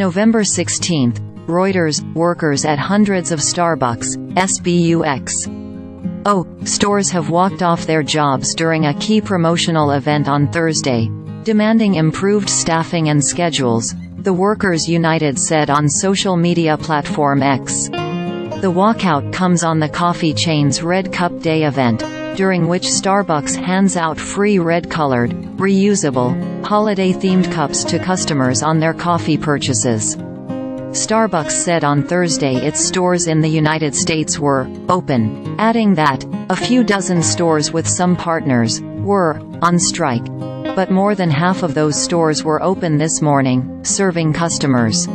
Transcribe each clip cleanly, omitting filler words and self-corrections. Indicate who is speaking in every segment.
Speaker 1: November 16. Reuters, workers at hundreds of Starbucks, SBUX. Stores have walked off their jobs during a key promotional event on Thursday, demanding improved staffing and schedules, the Workers United said on social media platform X. The walkout comes on the coffee chain's Red Cup Day event, during which Starbucks hands out free red-colored, reusable, holiday-themed cups to customers on their coffee purchases. Starbucks said on Thursday its stores in the United States were open, adding that a few dozen stores with some partners were on strike. But more than half of those stores were open this morning, serving customers.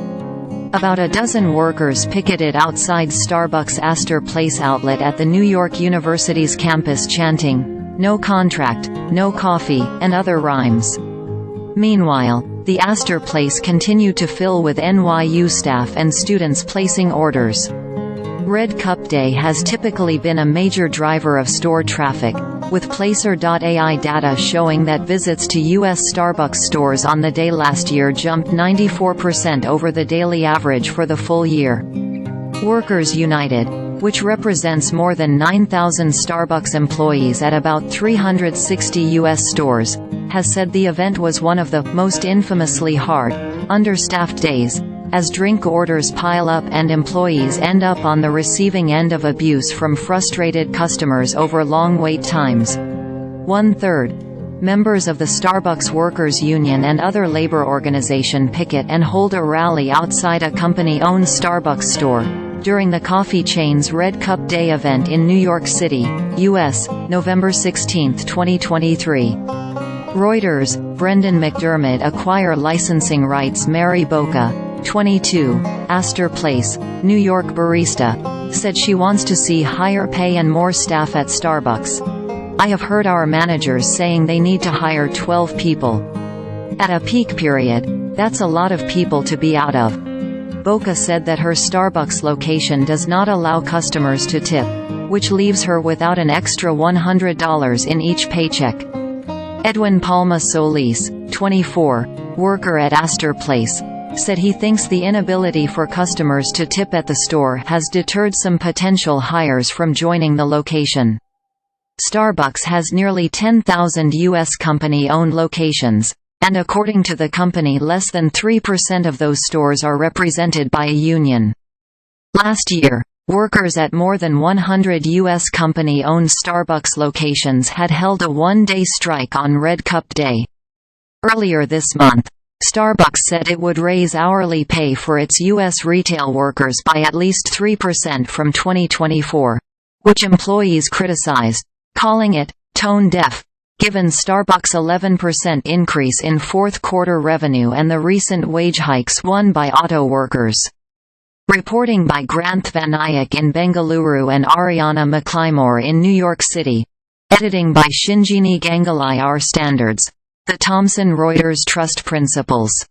Speaker 1: About a dozen workers picketed outside Starbucks' Astor Place outlet at the New York University's campus chanting, "No contract, no coffee," and other rhymes. Meanwhile, the Astor Place continued to fill with NYU staff and students placing orders. Red Cup Day has typically been a major driver of store traffic, with Placer.ai data showing that visits to U.S. Starbucks stores on the day last year jumped 94% over the daily average for the full year. Workers United, which represents more than 9,000 Starbucks employees at about 360 U.S. stores, has said the event was one of the most infamously hard, understaffed days, as drink orders pile up and employees end up on the receiving end of abuse from frustrated customers over long wait times. 1/3. Members of the Starbucks Workers Union and other labor organization picket and hold a rally outside a company-owned Starbucks store during the coffee chain's Red Cup Day event in New York City, U.S., November 16, 2023. Reuters, Brendan McDermott acquire licensing rights. Mary Boca, 22, Astor Place, New York barista, said she wants to see higher pay and more staff at Starbucks. "I have heard our managers saying they need to hire 12 people. At a peak period, that's a lot of people to be out of." Boca said that her Starbucks location does not allow customers to tip, which leaves her without an extra $100 in each paycheck. Edwin Palma Solis, 24, worker at Astor Place, said he thinks the inability for customers to tip at the store has deterred some potential hires from joining the location. Starbucks has nearly 10,000 U.S. company-owned locations, and according to the company less than 3% of those stores are represented by a union. Last year, workers at more than 100 U.S. company-owned Starbucks locations had held a one-day strike on Red Cup Day. Earlier this month, Starbucks said it would raise hourly pay for its U.S. retail workers by at least 3% from 2024, which employees criticized, calling it tone-deaf, given Starbucks' 11% increase in fourth-quarter revenue and the recent wage hikes won by auto workers. Reporting by Grant Vanayak in Bengaluru and Ariana McClymore in New York City. Editing by Shinjini Gangalai. Our Standards. The Thomson Reuters Trust Principles.